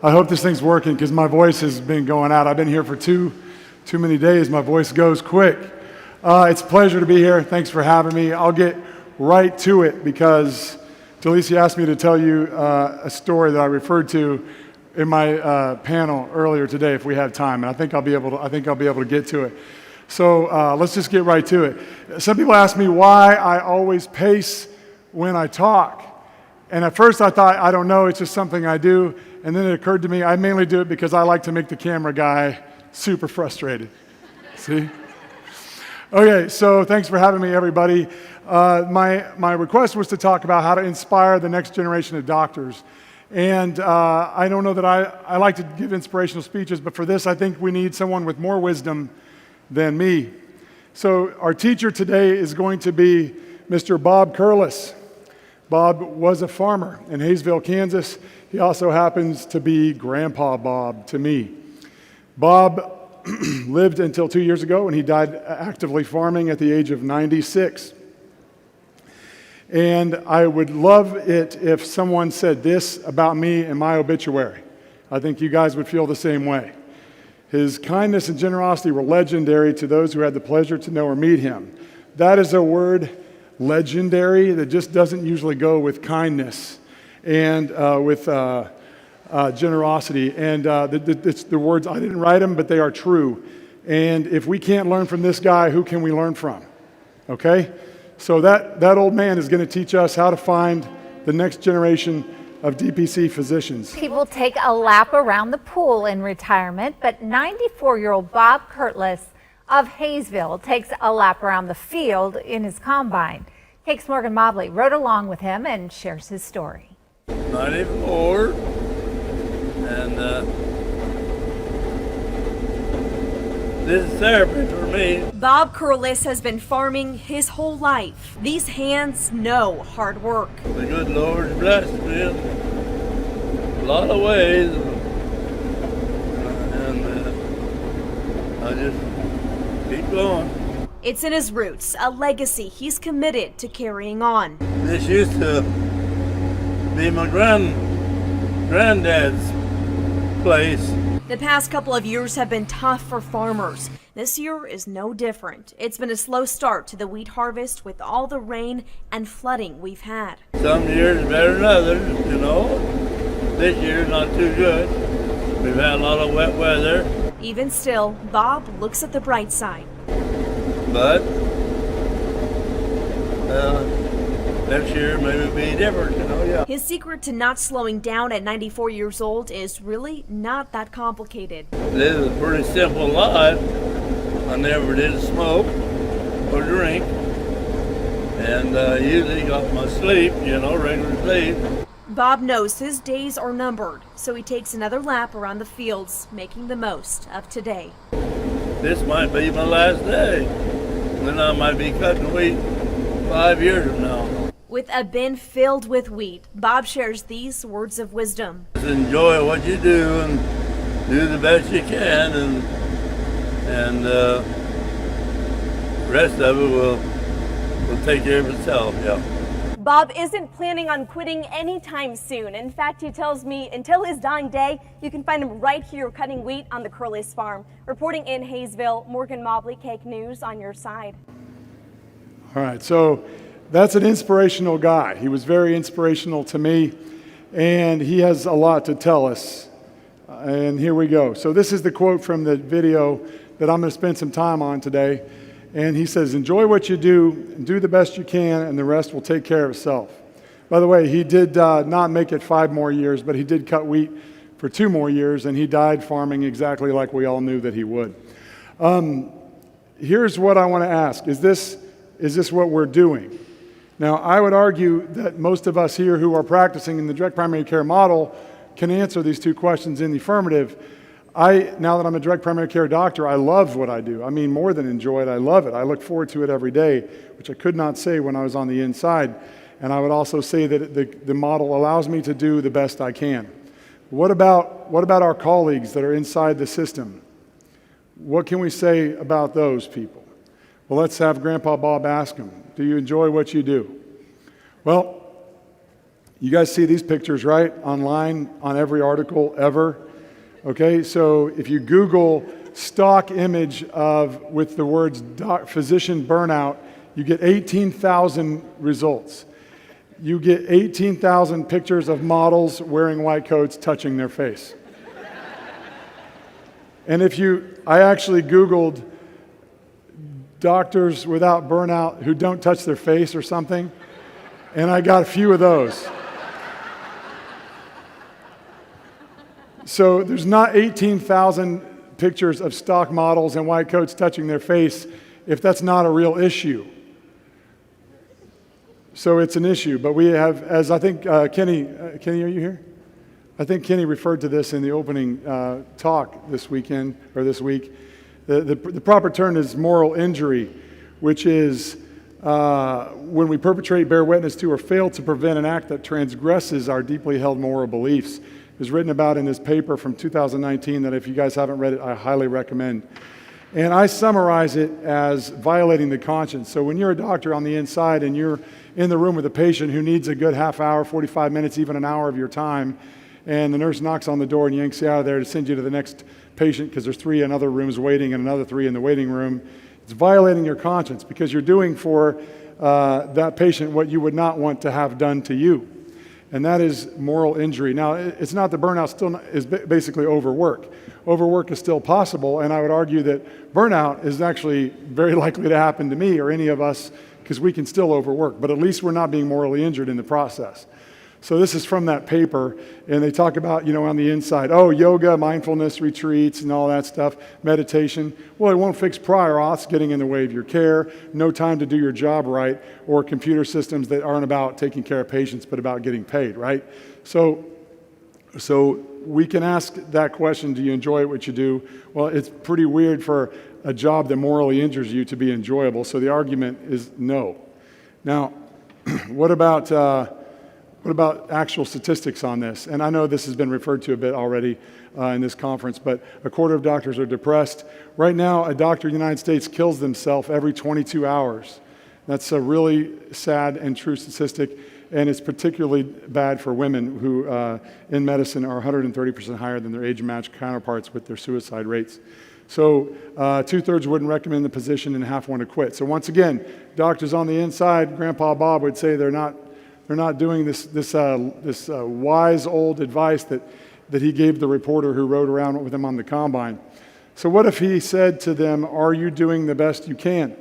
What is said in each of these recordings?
I hope this thing's working because my voice has been going out. I've been here for too many days. My voice goes quick. It's a pleasure to be here. Thanks for having me. I'll get right to it because Delisi asked me to tell you a story that I referred to in my panel earlier today if we have time, and I think I'll be able to get to it. So let's just get right to it. Some people ask me why I always pace when I talk. And at first I thought, I don't know, it's just something I do. And then it occurred to me, I mainly do it because I like to make the camera guy super frustrated. See? Okay, so thanks for having me, everybody. My request was to talk about how to inspire the next generation of doctors. And I don't know that I like to give inspirational speeches, but for this, I think we need someone with more wisdom than me. So our teacher today is going to be Mr. Bob Curlis. Bob was a farmer in Hayesville, Kansas. He also happens to be Grandpa Bob to me. Bob lived until 2 years ago, and he died actively farming at the age of 96. And I would love it if someone said this about me in my obituary. I think you guys would feel the same way. His kindness and generosity were legendary to those who had the pleasure to know or meet him. That is a word, legendary, that just doesn't usually go with kindness and with generosity. And it's the words, I didn't write them, but they are true. And if we can't learn from this guy, who can we learn from? Okay? So that old man is going to teach us how to find the next generation of DPC physicians. People take a lap around the pool in retirement, but 94-year-old Bob Curlis of Hayesville takes a lap around the field in his combine. Cake's Morgan Mobley rode along with him and shares his story. 94, and this is therapy for me. Bob Curlis has been farming his whole life. These hands know hard work. The good Lord blessed me in a lot of ways, and I just keep going. It's in his roots, a legacy he's committed to carrying on. This used to be my granddad's place. The past couple of years have been tough for farmers. This year is no different. It's been a slow start to the wheat harvest with all the rain and flooding we've had. Some years better than others, you know. This year's not too good. We've had a lot of wet weather. Even still, Bob looks at the bright side. But next year maybe it'll be different, you know, yeah. His secret to not slowing down at 94 years old is really not that complicated. This is a pretty simple life. I never did smoke or drink, and usually got my sleep, you know, regular sleep. Bob knows his days are numbered, so he takes another lap around the fields, making the most of today. This might be my last day. Then I might be cutting wheat 5 years from now. With a bin filled with wheat, Bob shares these words of wisdom. Just enjoy what you do and do the best you can, and the rest of it will take care of itself, yeah. Bob isn't planning on quitting anytime soon. In fact, he tells me until his dying day, you can find him right here cutting wheat on the Curlis farm. Reporting in Hayesville, Morgan Mobley, Cake News, on your side. All right, so that's an inspirational guy. He was very inspirational to me, and he has a lot to tell us. And here we go. So this is the quote from the video that I'm going to spend some time on today. And he says, enjoy what you do, and do the best you can, and the rest will take care of itself. By the way, he did not make it 5 more years, but he did cut wheat for 2 more years, and he died farming exactly like we all knew that he would. Here's what I want to ask. Is this what we're doing? Now, I would argue that most of us here who are practicing in the direct primary care model can answer these 2 questions in the affirmative. Now that I'm a direct primary care doctor, I love what I do. I mean, more than enjoy it, I love it. I look forward to it every day, which I could not say when I was on the inside. And I would also say that the model allows me to do the best I can. What about our colleagues that are inside the system? What can we say about those people? Well, let's have Grandpa Bob ask them, do you enjoy what you do? Well, You guys see these pictures, right? Online, on every article ever. Okay, so if you Google stock image with the words physician burnout, you get 18,000 results. You get 18,000 pictures of models wearing white coats touching their face. And I actually Googled doctors without burnout who don't touch their face or something, and I got a few of those. So there's not 18,000 pictures of stock models and white coats touching their face if that's not a real issue. So it's an issue, but we have, as I think Kenny, are you here? I think Kenny referred to this in the opening talk this weekend, or this week. The proper term is moral injury, which is when we perpetrate, bear witness to, or fail to prevent an act that transgresses our deeply held moral beliefs. It was written about in this paper from 2019 that if you guys haven't read it, I highly recommend. And I summarize it as violating the conscience. So when you're a doctor on the inside and you're in the room with a patient who needs a good half hour, 45 minutes, even an hour of your time, and the nurse knocks on the door and yanks you out of there to send you to the next patient because there's 3 in other rooms waiting and another 3 in the waiting room, it's violating your conscience because you're doing for that patient what you would not want to have done to you. And that is moral injury. Now, it's not the burnout is basically overwork. Overwork is still possible, and I would argue that burnout is actually very likely to happen to me or any of us because we can still overwork, but at least we're not being morally injured in the process. So this is from that paper, and they talk about, on the inside, yoga, mindfulness retreats, and all that stuff, meditation. Well, it won't fix prior auths getting in the way of your care, no time to do your job right, or computer systems that aren't about taking care of patients, but about getting paid, right? So we can ask that question, do you enjoy what you do? Well, it's pretty weird for a job that morally injures you to be enjoyable, so the argument is no. Now, what about actual statistics on this? And I know this has been referred to a bit already in this conference, but 1/4 of doctors are depressed. Right now, a doctor in the United States kills themselves every 22 hours. That's a really sad and true statistic, and it's particularly bad for women who in medicine are 130% higher than their age-matched counterparts with their suicide rates. So 2/3 wouldn't recommend the position and half want to quit. So once again, doctors on the inside, Grandpa Bob would say they're not doing this wise old advice that he gave the reporter who rode around with him on the combine. So what if he said to them, are you doing the best you can?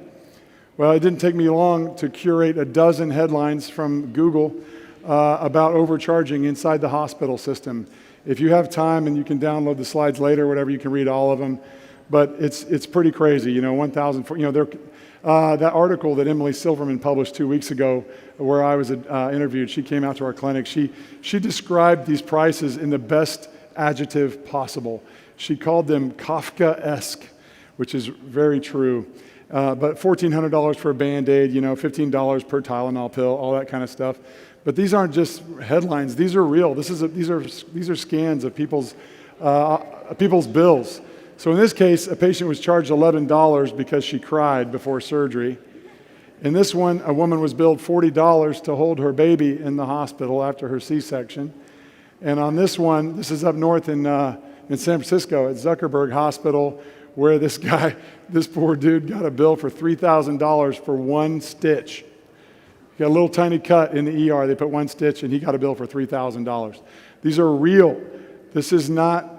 Well, it didn't take me long to curate a dozen headlines from Google about overcharging inside the hospital system. If you have time and you can download the slides later, whatever, you can read all of them. But it's pretty crazy, 1,000, that article that Emily Silverman published 2 weeks ago where I was interviewed, she came out to our clinic. She described these prices in the best adjective possible. She called them Kafkaesque, which is very true. But $1,400 for a Band-Aid, $15 per Tylenol pill, all that kind of stuff. But these aren't just headlines. These are real. These are scans of people's bills. So in this case, a patient was charged $11 because she cried before surgery. In this one, a woman was billed $40 to hold her baby in the hospital after her C-section. And on this one, this is up north in San Francisco at Zuckerberg Hospital, where this poor dude got a bill for $3,000 for one stitch. He got a little tiny cut in the ER. They put one stitch, and he got a bill for $3,000. These are real. This is not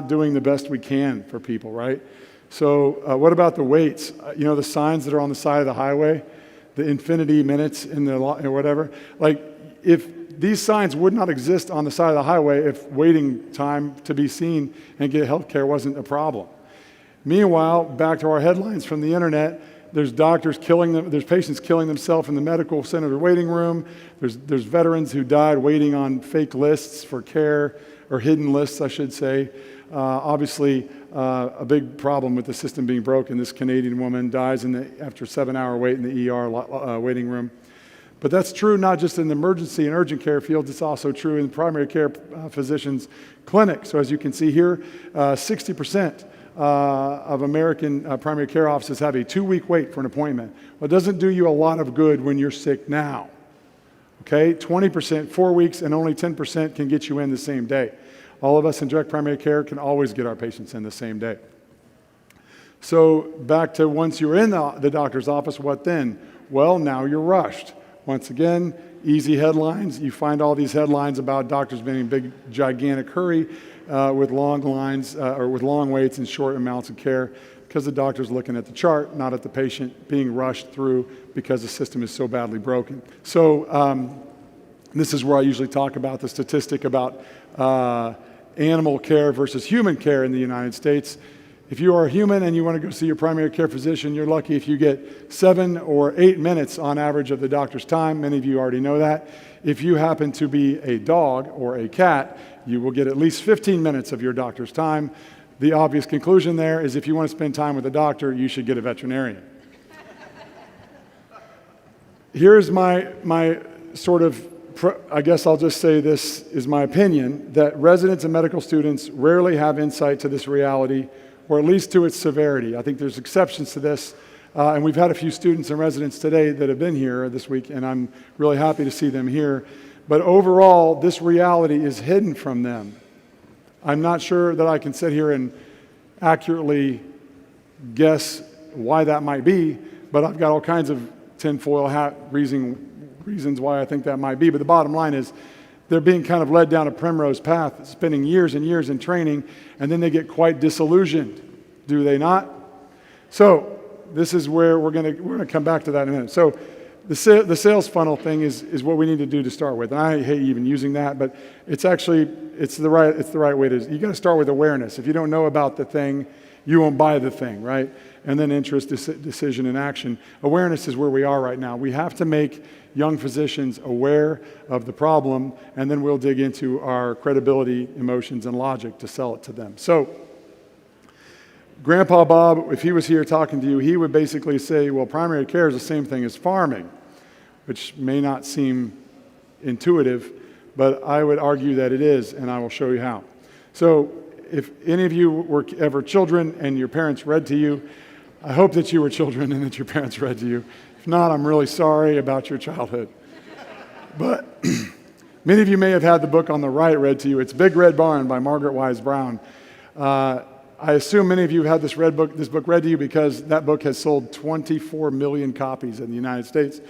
doing the best we can for people, right? So what about the weights? The signs that are on the side of the highway, the infinity minutes in the whatever. Like, if these signs would not exist on the side of the highway if waiting time to be seen and get health care wasn't a problem. Meanwhile, back to our headlines from the internet, there's patients killing themselves in the medical center waiting room. There's veterans who died waiting on fake lists for care, or hidden lists, I should say. Obviously, a big problem with the system being broken. This Canadian woman dies after a 7-hour wait in the ER waiting room. But that's true not just in the emergency and urgent care fields, it's also true in primary care physicians' clinics. So as you can see here, 60% of American primary care offices have a 2-week wait for an appointment. Well, it doesn't do you a lot of good when you're sick now. Okay, 20%, 4 weeks, and only 10% can get you in the same day. All of us in direct primary care can always get our patients in the same day. So back to once you're in the doctor's office, what then? Well, now you're rushed. Once again, easy headlines. You find all these headlines about doctors being in big, gigantic hurry with long lines or with long waits and short amounts of care because the doctor's looking at the chart, not at the patient, being rushed through because the system is so badly broken. So this is where I usually talk about the statistic about animal care versus human care in the United States. If you are a human and you want to go see your primary care physician, you're lucky if you get 7 or 8 minutes on average of the doctor's time. Many of you already know that. If you happen to be a dog or a cat, you will get at least 15 minutes of your doctor's time. The obvious conclusion there is if you want to spend time with a doctor, you should get a veterinarian. Here's my sort of, I guess I'll just say this is my opinion, that residents and medical students rarely have insight to this reality, or at least to its severity. I think there's exceptions to this, and we've had a few students and residents today that have been here this week, and I'm really happy to see them here. But overall, this reality is hidden from them. I'm not sure that I can sit here and accurately guess why that might be, but I've got all kinds of tinfoil hat reasons why I think that might be. But the bottom line is they're being kind of led down a primrose path, spending years and years in training, and then they get quite disillusioned. Do they not? So this is where we're going to come back to that in a minute. So the sales funnel thing is what we need to do to start with. And I hate even using that, but it's the right way to. You got to start with awareness. If you don't know about the thing, you won't buy the thing, right? And then interest, decision, and action. Awareness is where we are right now. We have to make young physicians aware of the problem, and then we'll dig into our credibility, emotions, and logic to sell it to them. So Grandpa Bob, if he was here talking to you, he would basically say, well, primary care is the same thing as farming, which may not seem intuitive, but I would argue that it is, and I will show you how. So if any of you were ever children and your parents read to you, I hope that you were children and that your parents read to you. If not, I'm really sorry about your childhood. But many of you may have had the book on the right read to you. It's Big Red Barn by Margaret Wise Brown. I assume many of you have this book read to you because that book has sold 24 million copies in the United States.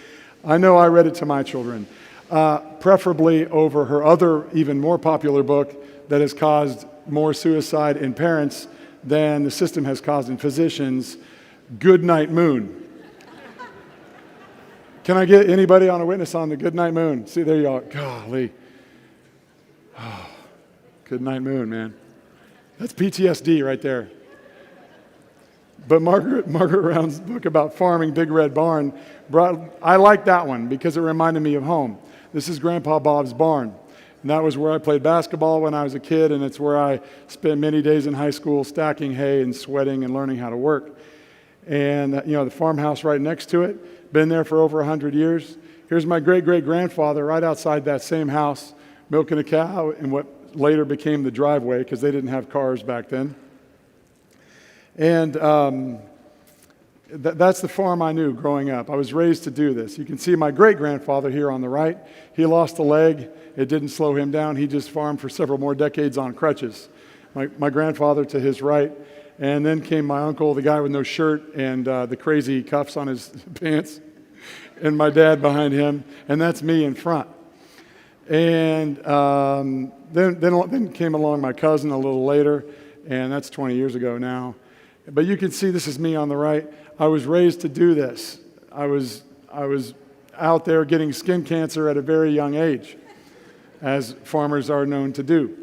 I know I read it to my children, preferably over her other, even more popular book that has caused more suicide in parents than the system has caused in physicians, Good Night Moon. Can I get anybody on a witness on the Good Night Moon? See, there you are. Golly. Oh, Good Night Moon, man. That's PTSD right there. But Margaret Brown's book about farming, Big Red Barn, I like that one because it reminded me of home. This is Grandpa Bob's barn. And that was where I played basketball when I was a kid, and it's where I spent many days in high school stacking hay and sweating and learning how to work. And, the farmhouse right next to it, been there for over 100 years. Here's my great-great-grandfather right outside that same house, milking a cow in what later became the driveway because they didn't have cars back then. And that's the farm I knew growing up. I was raised to do this. You can see my great-grandfather here on the right. He lost a leg. It didn't slow him down. He just farmed for several more decades on crutches. My grandfather to his right. And then came my uncle, the guy with no shirt and the crazy cuffs on his pants, and my dad behind him, and that's me in front. And then came along my cousin a little later, and that's 20 years ago now. But you can see this is me on the right. I was raised to do this. I was out there getting skin cancer at a very young age, as farmers are known to do.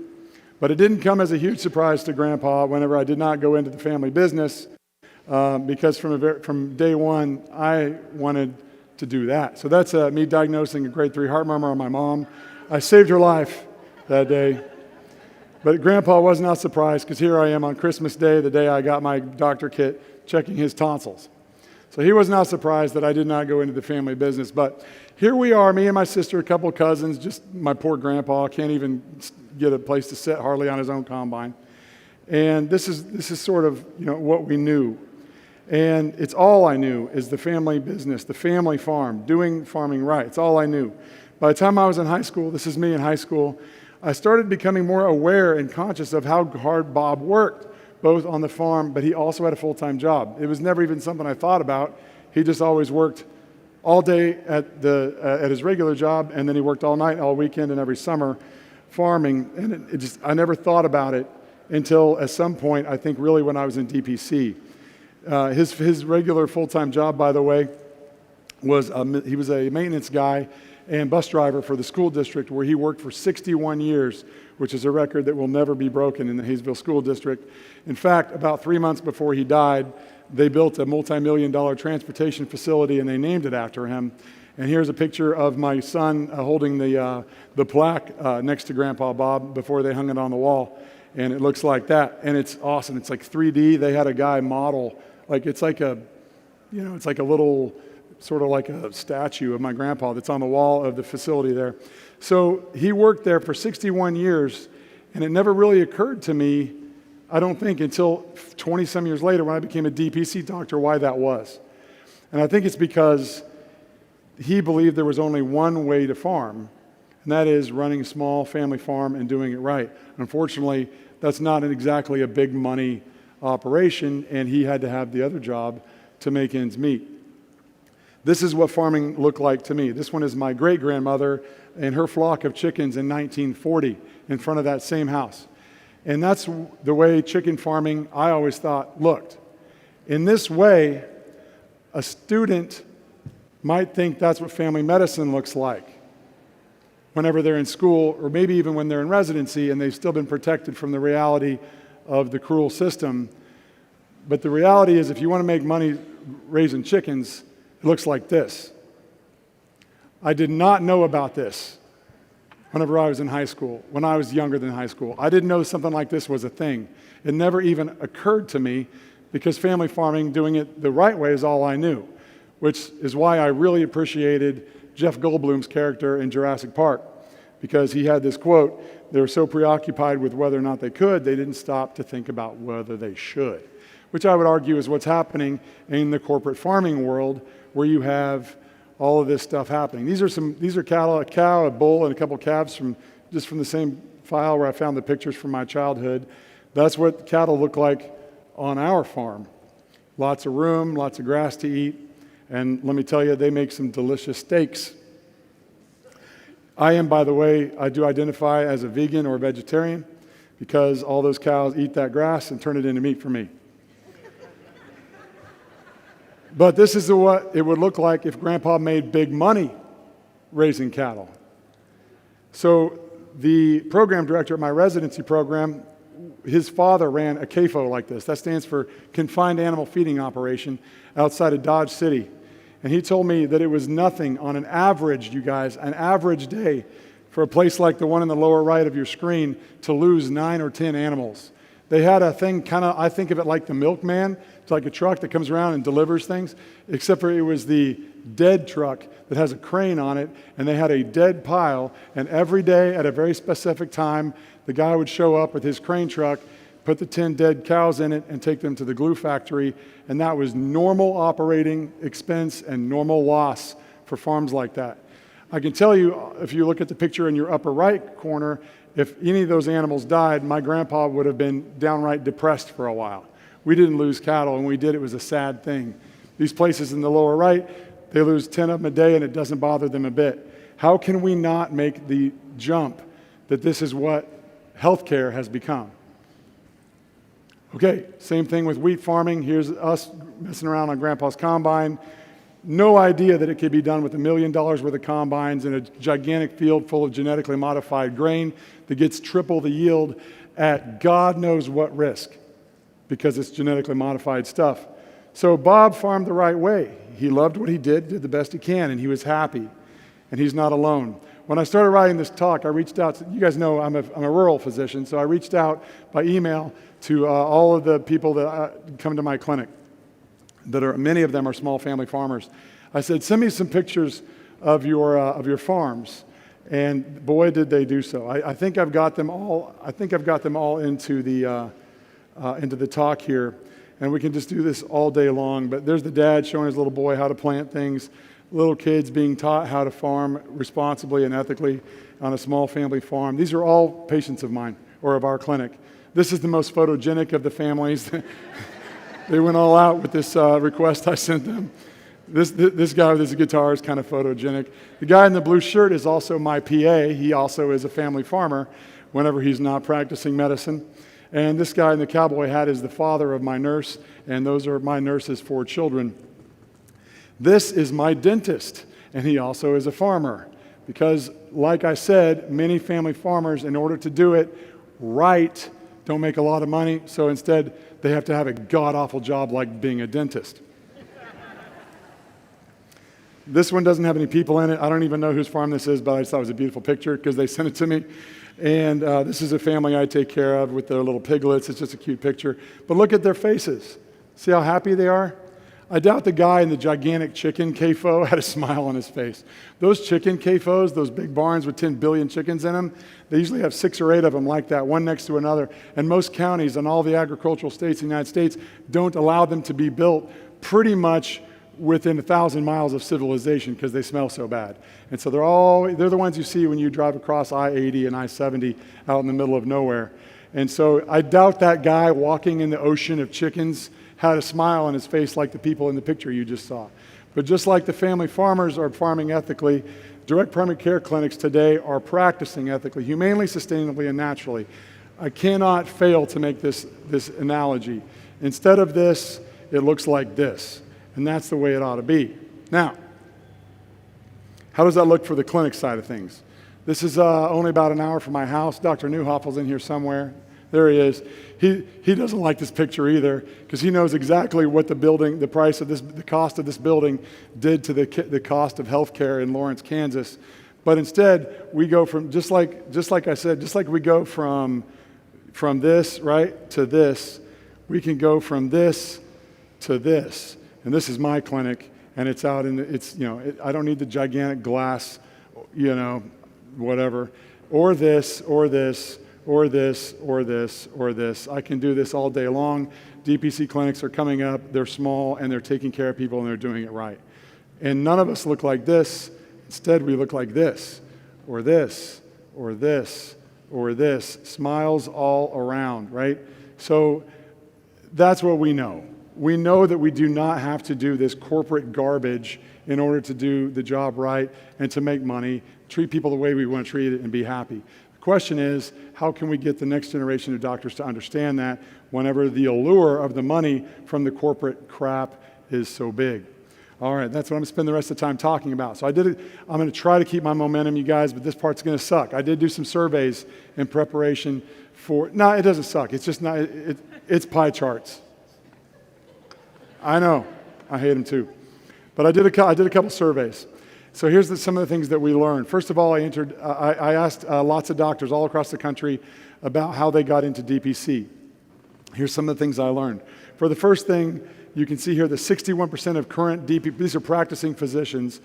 But it didn't come as a huge surprise to Grandpa whenever I did not go into the family business because from day one, I wanted to do that. So that's me diagnosing a grade 3 heart murmur on my mom. I saved her life that day. But Grandpa was not surprised because here I am on Christmas Day, the day I got my doctor kit, checking his tonsils. So he was not surprised that I did not go into the family business. But here we are, me and my sister, a couple of cousins, just my poor grandpa can't even get a place to sit hardly on his own combine. And this is sort of what we knew. And it's all I knew is the family business, the family farm, doing farming right. It's all I knew. By the time I was in high school, this is me in high school, I started becoming more aware and conscious of how hard Bob worked, both on the farm, but he also had a full-time job. It was never even something I thought about. He just always worked all day at his regular job, and then he worked all night, all weekend, and every summer farming. And I never thought about it until at some point, I think really when I was in DPC. His regular full-time job, by the way, was he was a maintenance guy and bus driver for the school district, where he worked for 61 years, which is a record that will never be broken in the Hayesville School District. In fact, about 3 months before he died, they built a multi-million-dollar transportation facility, and they named it after him. And here's a picture of my son holding the plaque next to Grandpa Bob before they hung it on the wall. And it looks like that, and it's awesome. It's like 3D. They had a guy model, like it's like a little, sort of like a statue of my grandpa that's on the wall of the facility there. So he worked there for 61 years, and it never really occurred to me, I don't think, until 20-some years later when I became a DPC doctor, why that was. And I think it's because he believed there was only one way to farm, and that is running a small family farm and doing it right. Unfortunately, that's not exactly a big money operation, and he had to have the other job to make ends meet. This is what farming looked like to me. This one is my great-grandmother and her flock of chickens in 1940 in front of that same house. And that's the way chicken farming, I always thought, looked. In this way, a student might think that's what family medicine looks like whenever they're in school, or maybe even when they're in residency and they've still been protected from the reality of the cruel system. But the reality is, if you want to make money raising chickens, it looks like this. I did not know about this whenever I was in high school, when I was younger than high school. I didn't know something like this was a thing. It never even occurred to me, because family farming, doing it the right way, is all I knew, which is why I really appreciated Jeff Goldblum's character in Jurassic Park, because he had this quote: they were so preoccupied with whether or not they could, they didn't stop to think about whether they should, which I would argue is what's happening in the corporate farming world, where you have all of this stuff happening. These are cattle, a cow, a bull, and a couple calves from the same file where I found the pictures from my childhood. That's what cattle look like on our farm. Lots of room, lots of grass to eat, and let me tell you, they make some delicious steaks. I am, by the way, I do identify as a vegan or a vegetarian, because all those cows eat that grass and turn it into meat for me. But this is what it would look like if Grandpa made big money raising cattle. So the program director at my residency program, his father ran a CAFO like this. That stands for Confined Animal Feeding Operation, outside of Dodge City. And he told me that it was nothing on an average, you guys, an average day for a place like the one in the lower right of your screen to lose 9 or 10 animals. They had a thing, I think of it like the milkman. It's like a truck that comes around and delivers things, except for it was the dead truck that has a crane on it, and they had a dead pile, and every day at a very specific time, the guy would show up with his crane truck, put the 10 dead cows in it, and take them to the glue factory, and that was normal operating expense and normal loss for farms like that. I can tell you, if you look at the picture in your upper right corner, if any of those animals died, my grandpa would have been downright depressed for a while. We didn't lose cattle, and we did. It was a sad thing. These places in the lower right, they lose 10 of them a day, and it doesn't bother them a bit. How can we not make the jump that this is what healthcare has become? Okay, same thing with wheat farming. Here's us messing around on Grandpa's combine. No idea that it could be done with $1 million worth of combines in a gigantic field full of genetically modified grain that gets triple the yield at God knows what risk, because it's genetically modified stuff. So Bob farmed the right way. He loved what he did the best he can, and he was happy. And he's not alone. When I started writing this talk, I reached out to, you guys know I'm a rural physician, so I reached out by email to all of the people that come to my clinic. Many of them are small family farmers. I said, send me some pictures of your farms, and boy, did they do so. I think I've got them all. I think I've got them all into the talk here, and we can just do this all day long. But there's the dad showing his little boy how to plant things. little kids being taught how to farm responsibly and ethically on a small family farm. These are all patients of mine or of our clinic. This is the most photogenic of the families. They went all out with this request I sent them. This guy with his guitar is kind of photogenic. The guy in the blue shirt is also my PA. He also is a family farmer whenever he's not practicing medicine. And this guy in the cowboy hat is the father of my nurse, and those are my nurse's 4 children. This is my dentist, and he also is a farmer. Because, like I said, many family farmers, in order to do it right, don't make a lot of money, so instead they have to have a god-awful job like being a dentist. This one doesn't have any people in it. I don't even know whose farm this is, but I just thought it was a beautiful picture because they sent it to me. And this is a family I take care of with their little piglets. It's just a cute picture. But look at their faces. See how happy they are? I doubt the guy in the gigantic chicken CAFO had a smile on his face. Those chicken CAFOs, those big barns with 10 billion chickens in them, they usually have 6 or 8 of them like that, one next to another. And most counties and all the agricultural states in the United States don't allow them to be built pretty much within 1,000 miles of civilization because they smell so bad. And so they're the ones you see when you drive across I-80 and I-70 out in the middle of nowhere. And so I doubt that guy walking in the ocean of chickens had a smile on his face like the people in the picture you just saw. But just like the family farmers are farming ethically, direct primary care clinics today are practicing ethically, humanely, sustainably, and naturally. I cannot fail to make this analogy. Instead of this, it looks like this. And that's the way it ought to be. Now, how does that look for the clinic side of things? This is only about an hour from my house. Dr. Newhoffel's in here somewhere. There he is. He doesn't like this picture either because he knows exactly what the cost of this building did to the cost of healthcare in Lawrence, Kansas. But instead, we go from just like I said, just like we go from this right to this, we can go from this to this. And this is my clinic, and it's out in I don't need the gigantic glass, whatever, or this, or this, or this, or this, or this. I can do this all day long. DPC clinics are coming up. They're small, and they're taking care of people, and they're doing it right. And none of us look like this. Instead, we look like this, or this, or this, or this. Smiles all around, right? So that's what we know. We know that we do not have to do this corporate garbage in order to do the job right and to make money, treat people the way we want to treat it, and be happy. The question is, how can we get the next generation of doctors to understand that whenever the allure of the money from the corporate crap is so big? All right, that's what I'm going to spend the rest of the time talking about. So I'm going to try to keep my momentum, you guys, but this part's going to suck. I did do some surveys in preparation for, no, it doesn't suck. It's just not, it's pie charts. I know, I hate them too. But I did a couple surveys. So here's some of the things that we learned. First of all, I asked lots of doctors all across the country about how they got into DPC. Here's some of the things I learned. For the first thing, you can see here that 61% of current DPC, these are practicing physicians,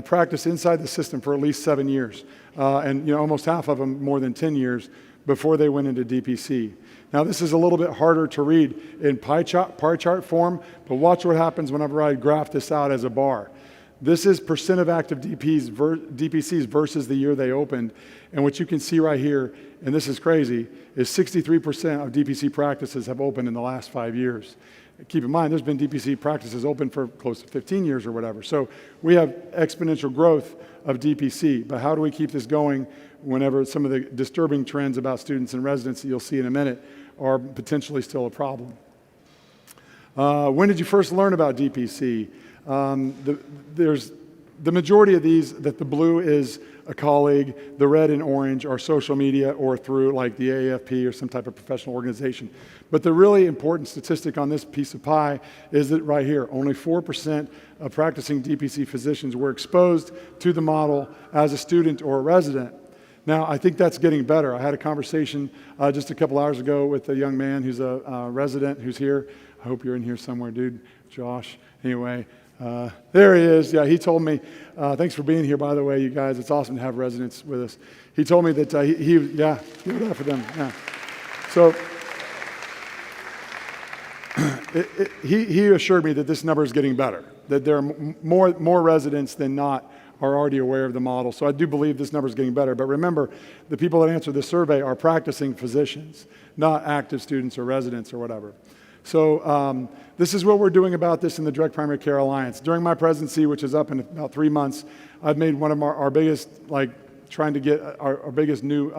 practice inside the system for at least 7 years. And almost half of them more than 10 years before they went into DPC. Now, this is a little bit harder to read in pie chart form, but watch what happens whenever I graph this out as a bar. This is percent of active DPCs versus the year they opened. And what you can see right here, and this is crazy, is 63% of DPC practices have opened in the last 5 years. Keep in mind, there's been DPC practices open for close to 15 years or whatever. So we have exponential growth of DPC. But how do we keep this going whenever some of the disturbing trends about students and residents that you'll see in a minute are potentially still a problem? When did you first learn about DPC? There's the majority of these, that the blue is a colleague, the red and orange are social media or through like the AAFP or some type of professional organization. But the really important statistic on this piece of pie is that right here, only 4% of practicing DPC physicians were exposed to the model as a student or a resident. Now, I think that's getting better. I had a conversation just a couple hours ago with a young man who's a resident who's here. I hope you're in here somewhere, dude. Josh. Anyway, there he is. Yeah, he told me, thanks for being here, by the way, you guys. It's awesome to have residents with us. He told me that give it up for them. Yeah. So he assured me that this number is getting better. that there are more residents than not are already aware of the model. So I do believe this number is getting better. But remember, the people that answer this survey are practicing physicians, not active students or residents or whatever. So this is what we're doing about this in the Direct Primary Care Alliance. During my presidency, which is up in about 3 months, I've made one of our biggest, trying to get our biggest new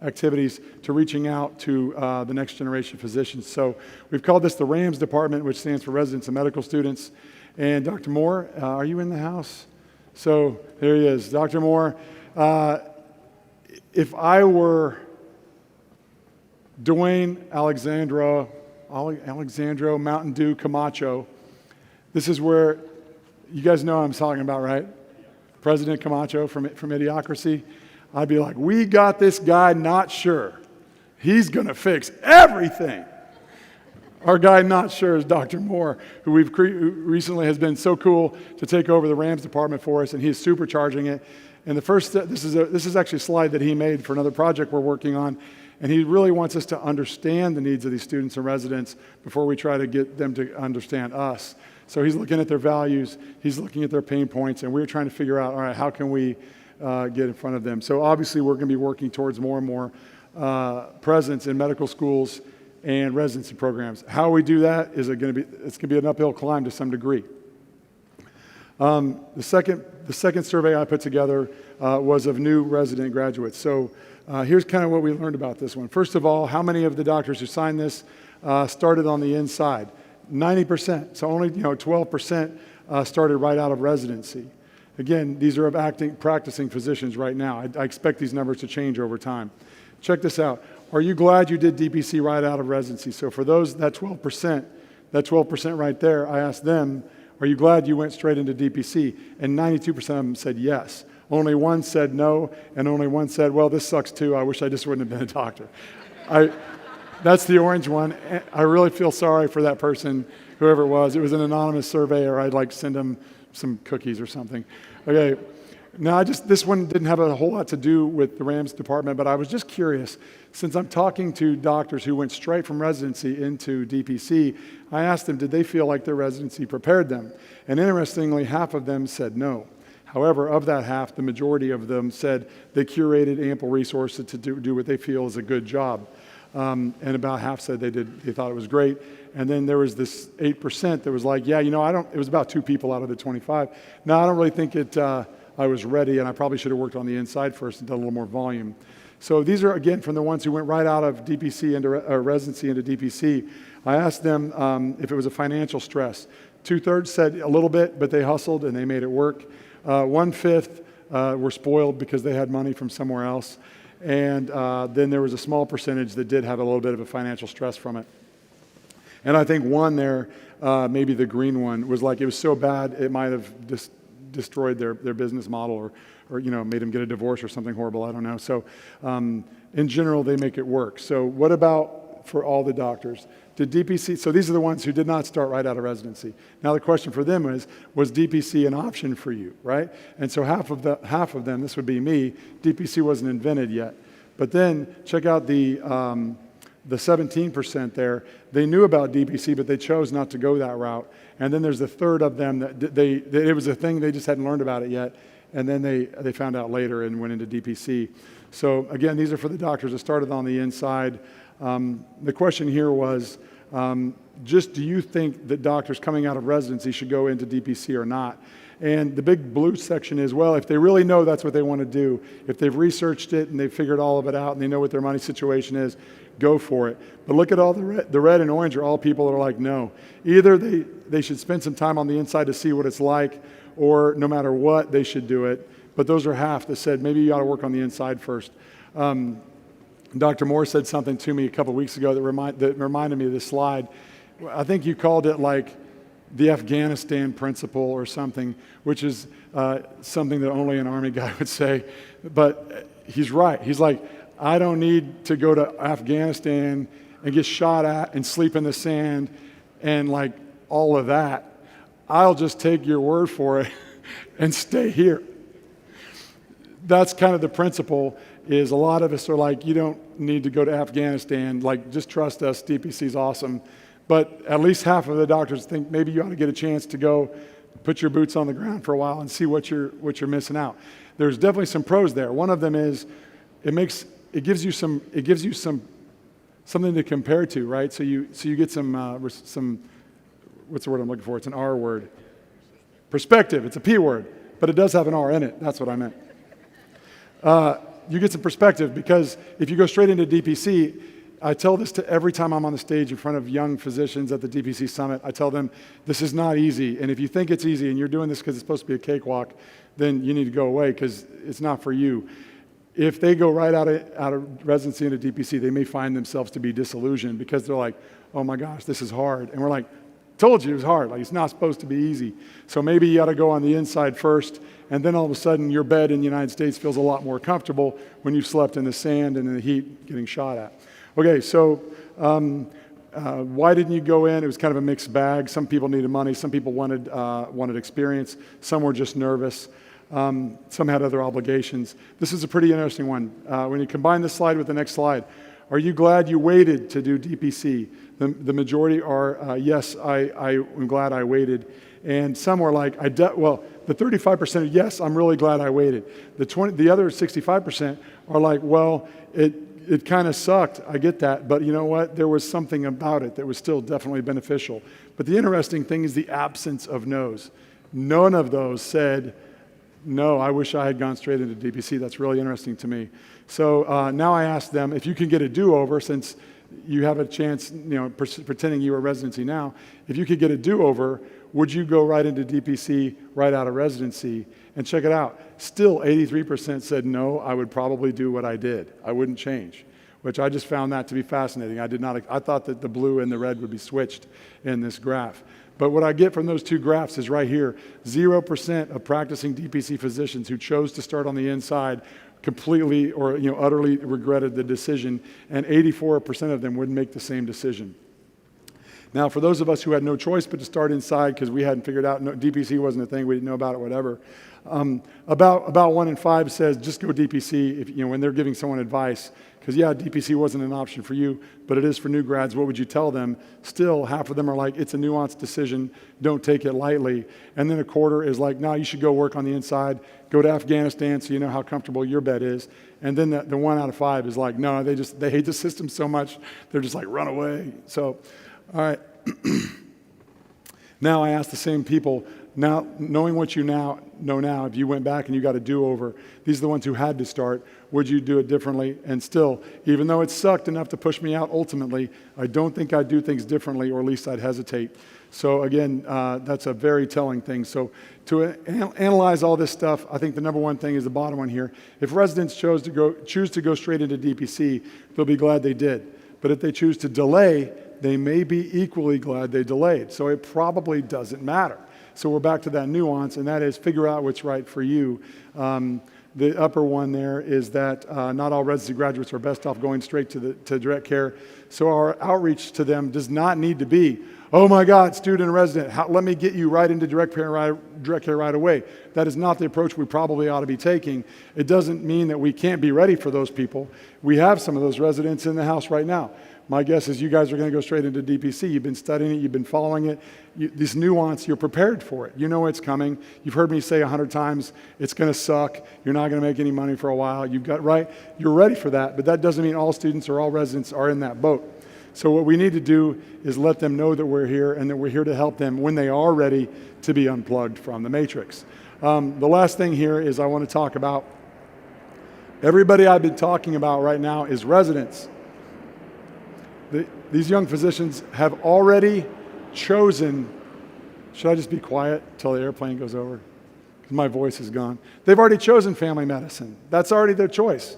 activities to reaching out to the next generation physicians. So we've called this the RAMS department, which stands for Residents and Medical Students. And Dr. Moore, are you in the house? So there he is. Dr. Moore, if I were Dwayne Alexandro Mountain Dew Camacho, this is where, you guys know what I'm talking about, right? President Camacho from Idiocracy. I'd be like, we got this guy not sure. He's going to fix everything. Our guy not sure is Dr. Moore, who who recently has been so cool to take over the RAMS department for us, and he's supercharging it. And the first step, this is actually a slide that he made for another project we're working on, and he really wants us to understand the needs of these students and residents before we try to get them to understand us. So he's looking at their values, he's looking at their pain points, and we're trying to figure out, all right, how can we get in front of them? So obviously we're going to be working towards more and more presence in medical schools and residency programs. How we do that is it's going to be an uphill climb to some degree. The second survey I put together was of new resident graduates. So here's kind of what we learned about this one. First of all, how many of the doctors who signed this started on the inside? 90%. So only 12% started right out of residency. Again, these are of practicing physicians right now. I expect these numbers to change over time. Check this out. Are you glad you did DPC right out of residency? So for those, that 12% right there, I asked them, are you glad you went straight into DPC? And 92% of them said yes. Only one said no, and only one said, well, this sucks too. I wish I just wouldn't have been a doctor. That's the orange one. I really feel sorry for that person, whoever it was. It was an anonymous survey, or I'd send them some cookies or something. Okay. Now, this one didn't have a whole lot to do with the RAMS department, but I was just curious. Since I'm talking to doctors who went straight from residency into DPC, I asked them, did they feel like their residency prepared them? And interestingly, half of them said no. However, of that half, the majority of them said they curated ample resources to do what they feel is a good job. And about half said they thought it was great. And then there was this 8% that was like, yeah, it was about 2 people out of the 25. No, I don't really think I was ready, and I probably should have worked on the inside first and done a little more volume. So these are, again, from the ones who went right out of DPC into residency into DPC. I asked them if it was a financial stress. 2/3 said a little bit, but they hustled and they made it work. 1/5 were spoiled because they had money from somewhere else. And then there was a small percentage that did have a little bit of a financial stress from it. And I think one there, maybe the green one, was like it was so bad it might have destroyed their business model or made them get a divorce or something horrible. I don't know. So in general, they make it work. So what about for all the doctors? Did DPC, so these are the ones who did not start right out of residency. Now the question for them was DPC an option for you, right? And so half of them, this would be me, DPC wasn't invented yet. But then check out the 17% there. They knew about DPC, but they chose not to go that route. And then there's a third of them that it was a thing, they just hadn't learned about it yet. And then they found out later and went into DPC. So again, these are for the doctors that started on the inside. The question here was, just do you think that doctors coming out of residency should go into DPC or not? And the big blue section is, well, if they really know that's what they want to do, if they've researched it and they've figured all of it out and they know what their money situation is, go for it. But look at all the red and orange are all people that are like, no. Either they should spend some time on the inside to see what it's like, or no matter what, they should do it. But those are half that said, maybe you ought to work on the inside first. Dr. Moore said something to me a couple weeks ago that reminded me of this slide. I think you called it like the Afghanistan principle or something, which is something that only an Army guy would say. But he's right. He's like, I don't need to go to Afghanistan and get shot at and sleep in the sand and like all of that. I'll just take your word for it and stay here. That's kind of the principle, is a lot of us are like, you don't need to go to Afghanistan, like just trust us, DPC's awesome. But at least half of the doctors think maybe you ought to get a chance to go put your boots on the ground for a while and see what you're missing out. There's definitely some pros there. One of them is it gives you something to compare to, right? So you get some what's the word I'm looking for? It's an R word. Perspective. It's a P word, but it does have an R in it. That's what I meant. You get some perspective, because if you go straight into DPC, I tell this to every time I'm on the stage in front of young physicians at the DPC Summit. I tell them, this is not easy. And if you think it's easy and you're doing this because it's supposed to be a cakewalk, then you need to go away, because it's not for you. If they go right out of residency into DPC, they may find themselves to be disillusioned, because they're like, oh my gosh, this is hard. And we're like, told you it was hard. Like, it's not supposed to be easy. So maybe you got to go on the inside first, and then all of a sudden your bed in the United States feels a lot more comfortable when you've slept in the sand and in the heat getting shot at. Okay, so why didn't you go in? It was kind of a mixed bag. Some people needed money. Some people wanted experience. Some were just nervous. Some had other obligations. This is a pretty interesting one. When you combine this slide with the next slide, are you glad you waited to do DPC? The majority are, yes, I'm glad I waited. And some were like, the 35% are, yes, I'm really glad I waited. The other 65% are like, well, it kind of sucked. I get that. But you know what? There was something about it that was still definitely beneficial. But the interesting thing is the absence of no's. None of those said, no, I wish I had gone straight into DPC. That's really interesting to me. So now I ask them, if you can get a do-over, since you have a chance, pretending you are residency now, if you could get a do-over, would you go right into DPC right out of residency? And check it out. Still 83% said no, I would probably do what I did. I wouldn't change, which I just found that to be fascinating. I thought that the blue and the red would be switched in this graph. But what I get from those two graphs is right here. 0% of practicing DPC physicians who chose to start on the inside completely or utterly regretted the decision, and 84% of them would make the same decision. Now, for those of us who had no choice but to start inside because we hadn't figured out, DPC wasn't a thing, we didn't know about it, whatever, about 1 in 5 says just go DPC when they're giving someone advice. Because DPC wasn't an option for you, but it is for new grads. What would you tell them? Still, half of them are like, it's a nuanced decision, don't take it lightly. And then a quarter is like, no, you should go work on the inside, go to Afghanistan so you know how comfortable your bed is. And then the 1 out of 5 is like, no, they hate the system so much, they're just like, run away. So, all right. Now I ask the same people, now knowing what you know now, if you went back and you got a do-over, these are the ones who had to start, would you do it differently? And still, even though it sucked enough to push me out ultimately, I don't think I'd do things differently, or at least I'd hesitate. So again, that's a very telling thing. So to analyze all this stuff, I think the number one thing is the bottom one here. If residents choose to go straight into DPC, they'll be glad they did. But if they choose to delay, they may be equally glad they delayed. So it probably doesn't matter. So we're back to that nuance, and that is figure out what's right for you. The upper one there is that not all residency graduates are best off going straight to direct care. So our outreach to them does not need to be, oh my God, student and resident, let me get you right into direct care right away. That is not the approach we probably ought to be taking. It doesn't mean that we can't be ready for those people. We have some of those residents in the house right now. My guess is you guys are going to go straight into DPC. You've been studying it. You've been following it. This nuance, you're prepared for it. You know it's coming. You've heard me say 100 times, it's going to suck. You're not going to make any money for a while. You're ready for that, but that doesn't mean all students or all residents are in that boat. So what we need to do is let them know that we're here and that we're here to help them when they are ready to be unplugged from the matrix. The last thing here is I want to talk about, everybody I've been talking about right now is residents. These young physicians have already chosen, should I just be quiet till the airplane goes over? Because my voice is gone. They've already chosen family medicine. That's already their choice.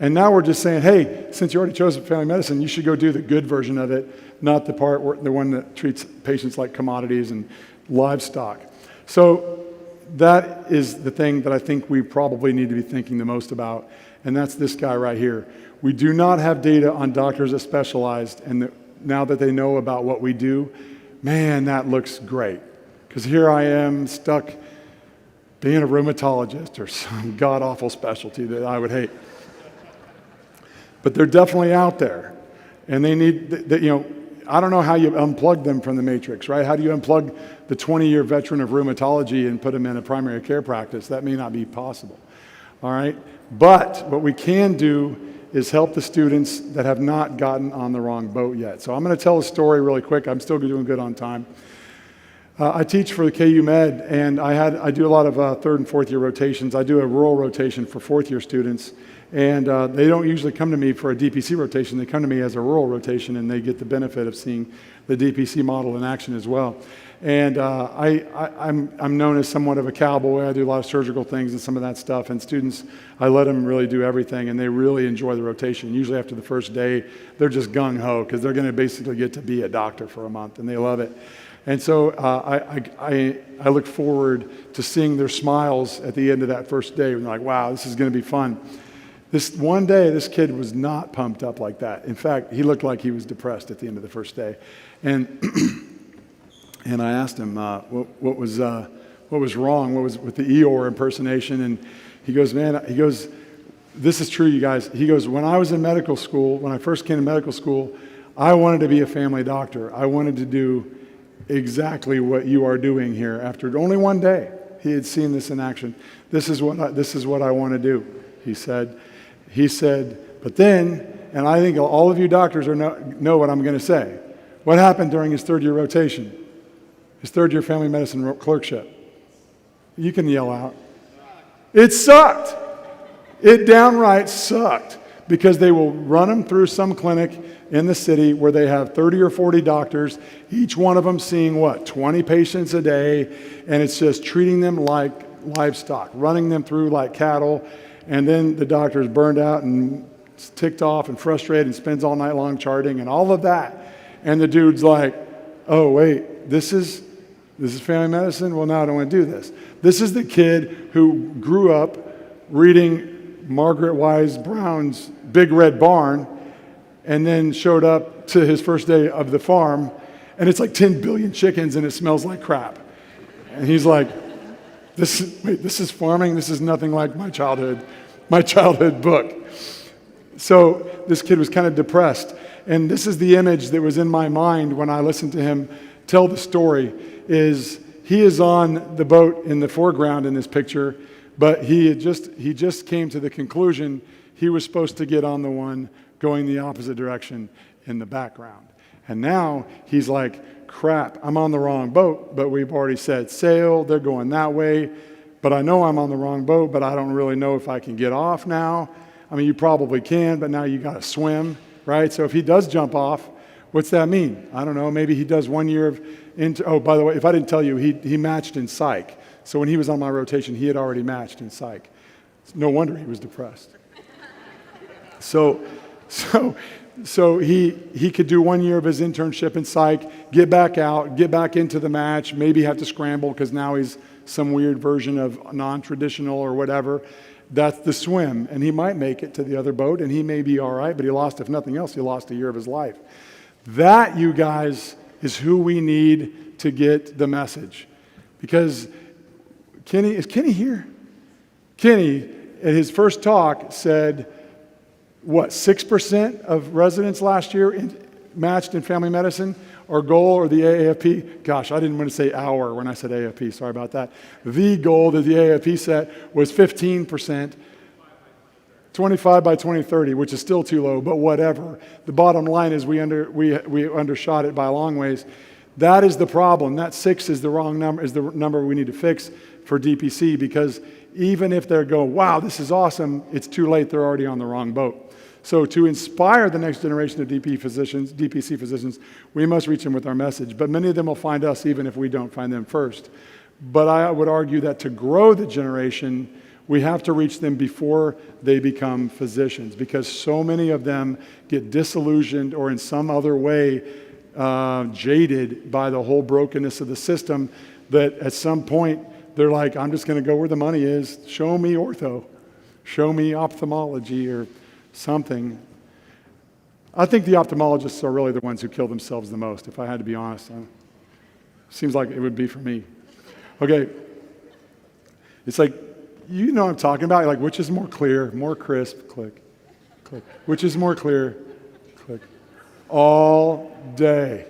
And now we're just saying, hey, since you already chose family medicine, you should go do the good version of it, not the one that treats patients like commodities and livestock. So that is the thing that I think we probably need to be thinking the most about, and that's this guy right here. We do not have data on doctors that specialized, and now that they know about what we do, man, that looks great. Because here I am stuck being a rheumatologist or some god-awful specialty that I would hate. But they're definitely out there, and they need, I don't know how you unplug them from the matrix, right? How do you unplug the 20-year veteran of rheumatology and put him in a primary care practice? That may not be possible, all right? But what we can do is help the students that have not gotten on the wrong boat yet. So I'm going to tell a story really quick. I'm still doing good on time. I teach for the KU Med, and I do a lot of third and fourth year rotations. I do a rural rotation for fourth year students, and they don't usually come to me for a DPC rotation. They come to me as a rural rotation, and they get the benefit of seeing the DPC model in action as well. And I'm known as somewhat of a cowboy. I do a lot of surgical things and some of that stuff. And students, I let them really do everything, and they really enjoy the rotation. Usually after the first day, they're just gung-ho because they're going to basically get to be a doctor for a month, and they love it. And so I look forward to seeing their smiles at the end of that first day when they're like, wow, this is going to be fun. This one day, this kid was not pumped up like that. In fact, he looked like he was depressed at the end of the first day. And and I asked him what was wrong, what was with the Eeyore impersonation, and he goes, man, he goes, this is true, you guys. He goes, when I was in medical school, when I first came to medical school, I wanted to be a family doctor. I wanted to do exactly what you are doing here. After only one day, he had seen this in action. This is what I want to do, he said. He said, but then, and I think all of you doctors know what I'm going to say. What happened during his third year rotation? His third year family medicine clerkship. You can yell out. It sucked. It downright sucked because they will run them through some clinic in the city where they have 30 or 40 doctors, each one of them seeing 20 patients a day, and it's just treating them like livestock, running them through like cattle, and then the doctor's burned out and ticked off and frustrated and spends all night long charting and all of that. And the dude's like, oh, wait, this is family medicine? Well, now I don't want to do this. This is the kid who grew up reading Margaret Wise Brown's Big Red Barn and then showed up to his first day of the farm, and it's like 10 billion chickens and it smells like crap. And he's like, this is farming? This is nothing like my childhood book. So this kid was kind of depressed. And this is the image that was in my mind when I listened to him tell the story, is he is on the boat in the foreground in this picture, but he just came to the conclusion he was supposed to get on the one going the opposite direction in the background. And now he's like, crap, I'm on the wrong boat, but we've already said sail, they're going that way, but I know I'm on the wrong boat, but I don't really know if I can get off now. I mean, you probably can, but now you got to swim, right? So if he does jump off, what's that mean? I don't know, maybe he does 1 year oh, by the way, if I didn't tell you, he matched in psych. So when he was on my rotation, he had already matched in psych. No wonder he was depressed. So he could do 1 year of his internship in psych, get back out, get back into the match, maybe have to scramble because now he's some weird version of non-traditional or whatever. That's the swim, and he might make it to the other boat, and he may be all right, but he lost, if nothing else, he lost a year of his life. That, you guys, is who we need to get the message. Because is Kenny here? Kenny, at his first talk, said, 6% of residents last year matched in family medicine? Our goal, or the AAFP, gosh, I didn't want to say our when I said AAFP, sorry about that. The goal that the AAFP set was 15%, 25 by 2030, which is still too low, but whatever. The bottom line is we undershot it by a long ways. That is the problem. That 6 is the wrong number, is the number we need to fix for DPC, because even if they're going, wow, this is awesome, it's too late, they're already on the wrong boat. So to inspire the next generation of DPC physicians, we must reach them with our message. But many of them will find us even if we don't find them first. But I would argue that to grow the generation, we have to reach them before they become physicians, because so many of them get disillusioned or in some other way jaded by the whole brokenness of the system, that at some point they're like, I'm just going to go where the money is. Show me ortho. Show me ophthalmology or something. I think the ophthalmologists are really the ones who kill themselves the most, if I had to be honest. Seems like it would be for me. Okay. It's like, you know what I'm talking about? Like, which is more clear, more crisp, click, click. Which is more clear, click. all day.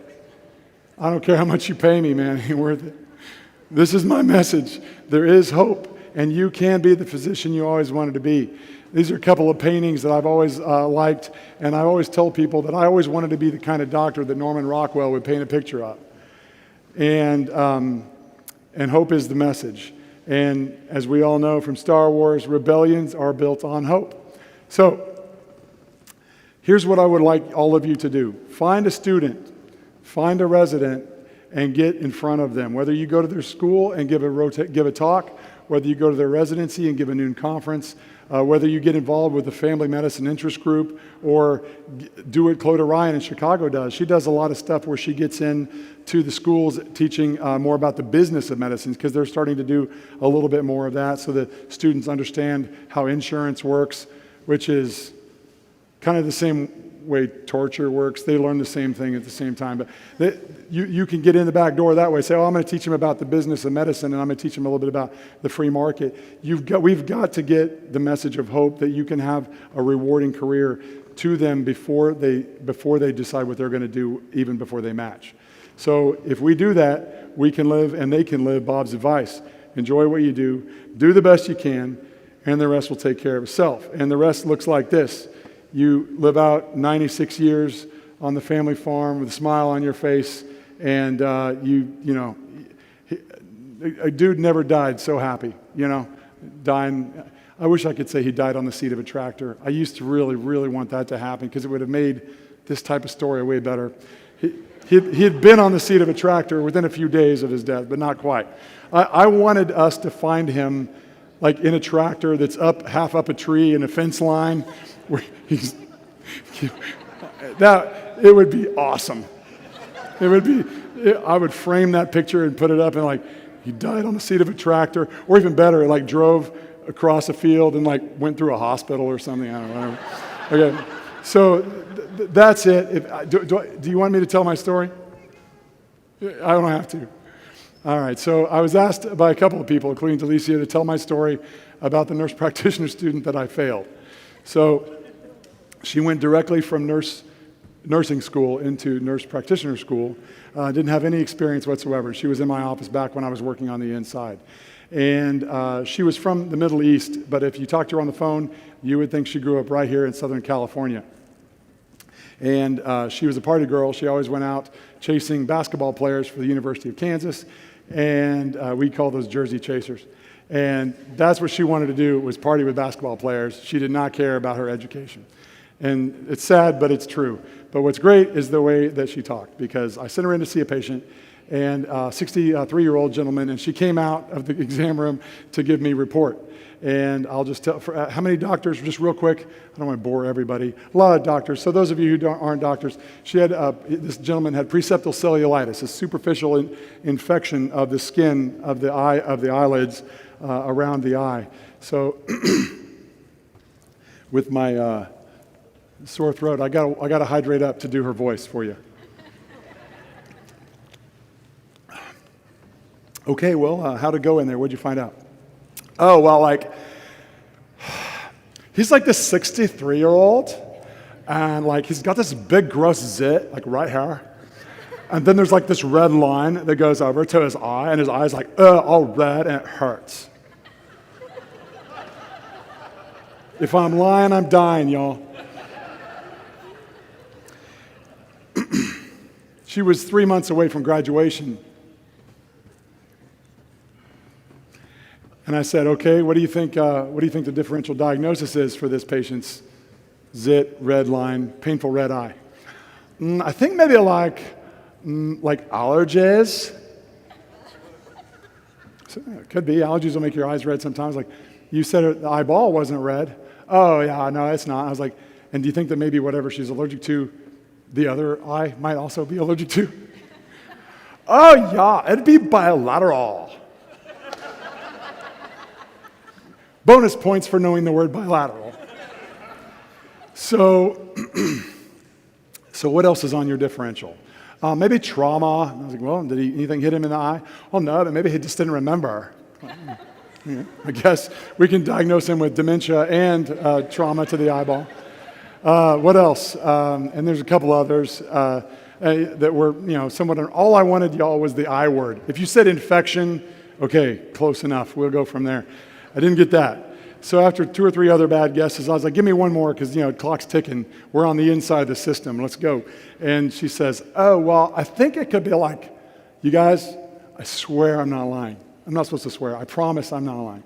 I don't care how much you pay me, man, it ain't worth it. This is my message. There is hope, and you can be the physician you always wanted to be. These are a couple of paintings that I've always liked, and I always told people that I always wanted to be the kind of doctor that Norman Rockwell would paint a picture of. And hope is the message. And as we all know from Star Wars, rebellions are built on hope. So here's what I would like all of you to do. Find a student, find a resident, and get in front of them. Whether you go to their school and give a talk, whether you go to their residency and give a noon conference, whether you get involved with the family medicine interest group or do what Clodagh Ryan in Chicago does. She does a lot of stuff where she gets in to the schools teaching more about the business of medicine, because they're starting to do a little bit more of that so that students understand how insurance works, which is kind of the same way torture works. They learn the same thing at the same time. But you can get in the back door that way. Say, oh, I'm going to teach them about the business of medicine, and I'm going to teach them a little bit about the free market. We've got to get the message of hope that you can have a rewarding career to them before they decide what they're going to do, even before they match. So if we do that, we can live and they can live Bob's advice. Enjoy what you do the best you can, and the rest will take care of itself. And the rest looks like this. You live out 96 years on the family farm with a smile on your face, and a dude never died so happy, dying. I wish I could say he died on the seat of a tractor. I used to really, really want that to happen, because it would have made this type of story way better. He had been on the seat of a tractor within a few days of his death, but not quite. I wanted us to find him like in a tractor that's half up a tree in a fence line, where it would be awesome. I would frame that picture and put it up, and he died on the seat of a tractor, or even better, drove across a field and went through a hospital or something. I don't know. Okay, so that's it. Do you want me to tell my story? I don't have to. All right, so I was asked by a couple of people, including Delicia, to tell my story about the nurse practitioner student that I failed. So she went directly from nursing school into nurse practitioner school. Didn't have any experience whatsoever. She was in my office back when I was working on the inside. And she was from the Middle East, but if you talked to her on the phone, you would think she grew up right here in Southern California. And she was a party girl. She always went out chasing basketball players for the University of Kansas, and we call those Jersey chasers. And that's what she wanted to do, was party with basketball players. She did not care about her education. And it's sad, but it's true. But what's great is the way that she talked, because I sent her in to see a patient, and a 63-year-old gentleman, and she came out of the exam room to give me a report. And I'll just tell, how many doctors, just real quick, I don't want to bore everybody, a lot of doctors. So those of you who aren't doctors, this gentleman had preseptal cellulitis, a superficial infection of the skin of the eyelids around the eye. So with my sore throat, I got to hydrate up to do her voice for you. Okay, well, how'd it go in there? What'd you find out? Oh, well, he's this 63-year-old, and he's got this big gross zit, right here. And then there's this red line that goes over to his eye, and his eye's all red, and it hurts. If I'm lying, I'm dying, y'all. She was 3 months away from graduation. And I said, okay, what do you think the differential diagnosis is for this patient's zit, red line, painful red eye? I think maybe allergies. So, it could be. Allergies will make your eyes red sometimes. You said the eyeball wasn't red. Oh, yeah, no, it's not. I was and do you think that maybe whatever she's allergic to, the other eye might also be allergic to? Oh, yeah, it'd be bilateral. Bonus points for knowing the word bilateral. So what else is on your differential? Maybe trauma. I was well, did anything hit him in the eye? Oh, no, but maybe he just didn't remember. I guess we can diagnose him with dementia and trauma to the eyeball. What else? And there's a couple others that were, somewhat. All I wanted, y'all, was the I word. If you said infection, okay, close enough. We'll go from there. I didn't get that. So after 2 or 3 other bad guesses, I was like, give me one more because, clock's ticking. We're on the inside of the system. Let's go. And she says, oh, well, I think it could be like, you guys, I swear I'm not lying. I'm not supposed to swear. I promise I'm not lying.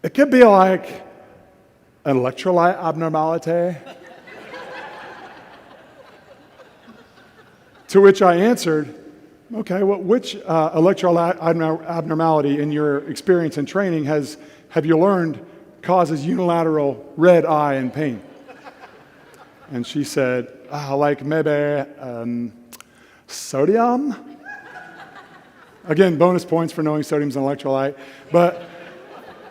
It could be like an electrolyte abnormality. To which I answered, okay, well, which electrolyte abnormality in your experience and training have you learned causes unilateral red eye and pain? And she said, like maybe sodium? Again, bonus points for knowing sodium's an electrolyte. But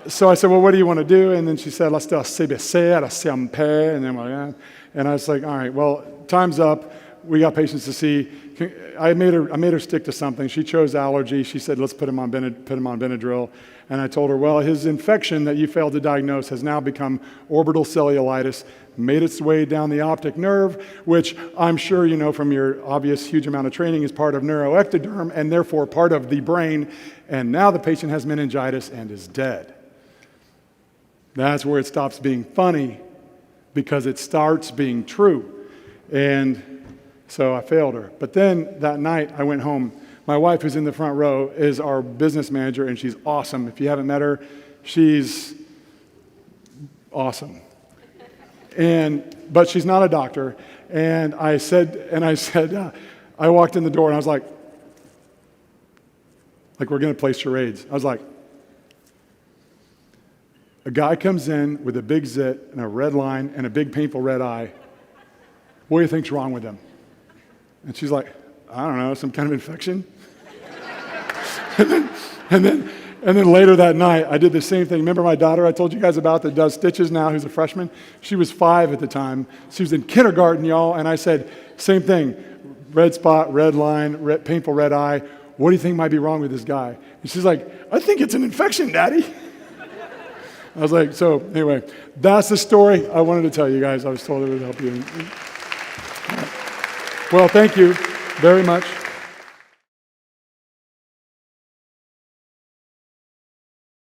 so I said, well, what do you want to do? And then she said, let's do a CBC at a CMP. And then and I was like, all right, well, time's up. We got patients to see. I made her stick to something. She chose allergy. She said, let's put him on Benadryl. And I told her, well, his infection that you failed to diagnose has now become orbital cellulitis, made its way down the optic nerve, which I'm sure you know from your obvious huge amount of training is part of neuroectoderm and therefore part of the brain. And now the patient has meningitis and is dead. That's where it stops being funny because it starts being true. And so I failed her. But then that night I went home. My wife, who's in the front row, is our business manager, and she's awesome. If you haven't met her, she's awesome. But she's not a doctor. And I walked in the door and I was like we're going to play charades. I was like, a guy comes in with a big zit and a red line and a big painful red eye. What do you think's wrong with him? And she's like, I don't know, some kind of infection? and then later that night, I did the same thing. Remember my daughter I told you guys about that does stitches now, who's a freshman? She was 5 at the time. She was in kindergarten, y'all, and I said, same thing, red spot, red line, painful red eye. What do you think might be wrong with this guy? And she's like, I think it's an infection, Daddy. I was like, so anyway, that's the story I wanted to tell you guys. I was told it would help you. Well, thank you very much.